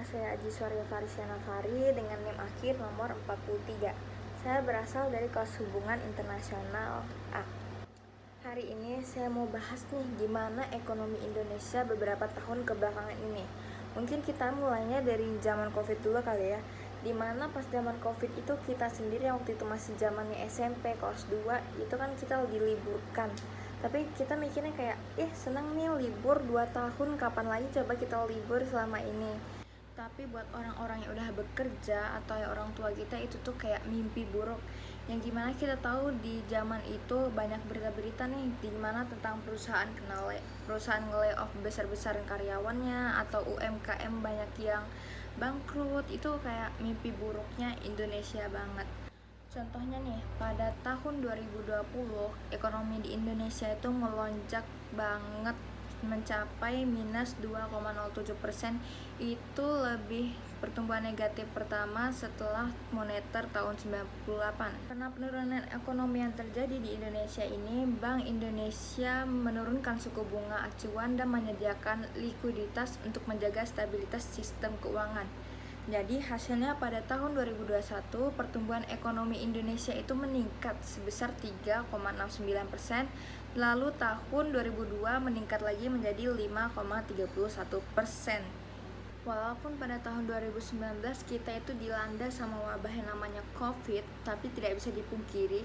saya Aji Surya Farisiana Fari dengan NIM akhir nomor 43. Saya berasal dari kelas hubungan internasional A. Hari ini saya mau bahas nih gimana ekonomi Indonesia beberapa tahun kebelakangan ini. Mungkin kita mulainya dari zaman Covid dulu kali ya. Dimana pas zaman Covid itu kita sendiri waktu itu masih zamannya SMP kelas 2, itu kan kita diliburkan. Tapi kita mikirnya kayak, seneng nih libur 2 tahun, kapan lagi coba kita libur selama ini. Tapi buat orang-orang yang udah bekerja atau ya orang tua kita itu tuh kayak mimpi buruk. Yang gimana kita tahu di zaman itu banyak berita-berita nih di mana tentang perusahaan nge-lay off besar-besaran karyawannya atau UMKM banyak yang bangkrut. Itu kayak mimpi buruknya Indonesia banget. Contohnya nih, pada tahun 2020 ekonomi di Indonesia itu melonjak banget mencapai minus 2,07%. Itu lebih pertumbuhan negatif pertama setelah moneter tahun 98. Karena penurunan ekonomi yang terjadi di Indonesia ini, Bank Indonesia menurunkan suku bunga acuan dan menyediakan likuiditas untuk menjaga stabilitas sistem keuangan. Jadi hasilnya pada tahun 2021 pertumbuhan ekonomi Indonesia itu meningkat sebesar 3,69%, lalu tahun 2002 meningkat lagi menjadi 5,31%. Walaupun pada tahun 2019 kita itu dilanda sama wabah yang namanya Covid, tapi tidak bisa dipungkiri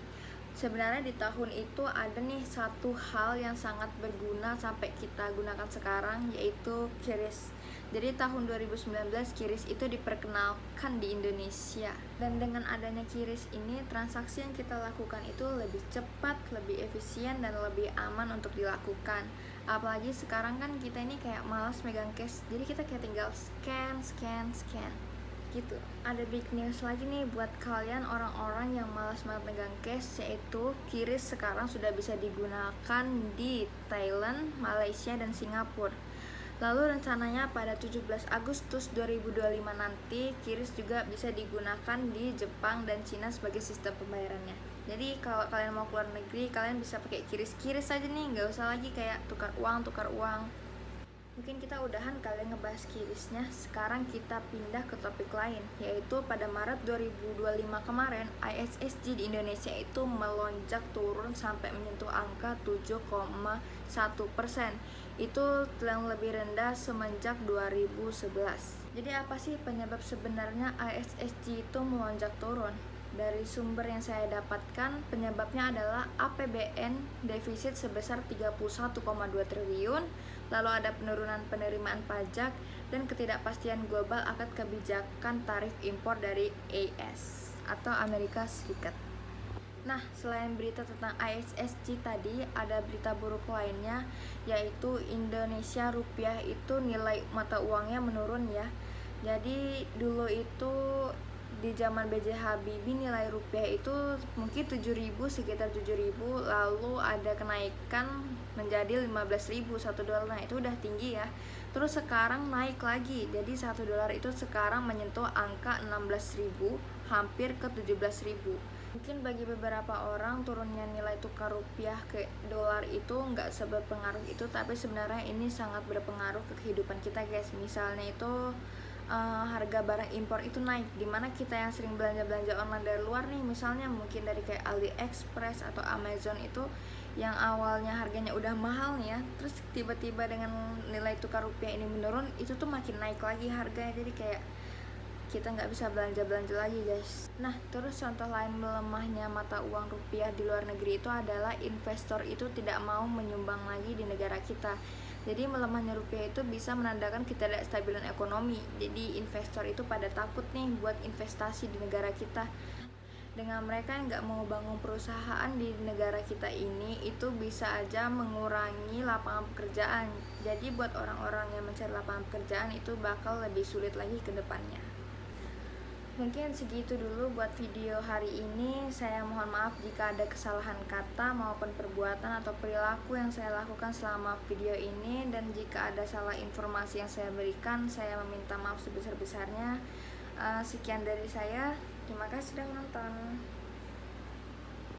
sebenarnya di tahun itu ada nih satu hal yang sangat berguna sampai kita gunakan sekarang, yaitu QRIS. Jadi tahun 2019 QRIS itu diperkenalkan di Indonesia. Dan dengan adanya QRIS ini, transaksi yang kita lakukan itu lebih cepat, lebih efisien, dan lebih aman untuk dilakukan. Apalagi sekarang kan kita ini kayak malas megang cash, jadi kita kayak tinggal scan gitu. Ada big news lagi nih buat kalian orang-orang yang malas banget megang cash, yaitu QRIS sekarang sudah bisa digunakan di Thailand, Malaysia, dan Singapura. Lalu rencananya pada 17 Agustus 2025 nanti QRIS juga bisa digunakan di Jepang dan Cina sebagai sistem pembayarannya. Jadi kalau kalian mau keluar negeri, kalian bisa pakai QRIS aja nih, nggak usah lagi kayak tukar uang. Mungkin kita udahan kalian ngebahas QRIS-nya. Sekarang kita pindah ke topik lain, yaitu pada Maret 2025 kemarin ISSG di Indonesia itu melonjak turun sampai menyentuh angka 7,1%. Itu yang lebih rendah semenjak 2011. Jadi apa sih penyebab sebenarnya ISSG itu melonjak turun? Dari sumber yang saya dapatkan, penyebabnya adalah APBN defisit sebesar 31,2 triliun, lalu ada penurunan penerimaan pajak, dan ketidakpastian global akan kebijakan tarif impor dari AS atau Amerika Serikat. Nah, selain berita tentang ISSG tadi, ada berita buruk lainnya, yaitu Indonesia rupiah itu nilai mata uangnya menurun ya. Jadi dulu itu di zaman B.J. Habibie nilai rupiah itu mungkin 7.000, sekitar 7.000, lalu ada kenaikan menjadi 15.000 1 dolar. Nah, itu udah tinggi ya. Terus sekarang naik lagi. Jadi 1 dolar itu sekarang menyentuh angka 16.000, hampir ke 17.000. Mungkin bagi beberapa orang turunnya nilai tukar rupiah ke dolar itu nggak seberpengaruh itu, tapi sebenarnya ini sangat berpengaruh ke kehidupan kita guys. Misalnya itu harga barang impor itu naik, dimana kita yang sering belanja online dari luar nih, misalnya mungkin dari kayak AliExpress atau Amazon, itu yang awalnya harganya udah mahal nih ya, terus tiba-tiba dengan nilai tukar rupiah ini menurun, itu tuh makin naik lagi harganya. Jadi kayak kita nggak bisa belanja lagi guys. Nah, terus contoh lain melemahnya mata uang rupiah di luar negeri itu adalah investor itu tidak mau menyumbang lagi di negara kita. Jadi melemahnya rupiah itu bisa menandakan ketidakstabilan ekonomi. Jadi investor itu pada takut nih buat investasi di negara kita. Dengan mereka yang nggak mau bangun perusahaan di negara kita ini, itu bisa aja mengurangi lapangan pekerjaan. Jadi buat orang-orang yang mencari lapangan pekerjaan itu bakal lebih sulit lagi ke depannya. Mungkin segitu dulu buat video hari ini. Saya mohon maaf jika ada kesalahan kata maupun perbuatan atau perilaku yang saya lakukan selama video ini, dan jika ada salah informasi yang saya berikan, saya meminta maaf sebesar-besarnya. Sekian dari saya. Terima kasih sudah menonton.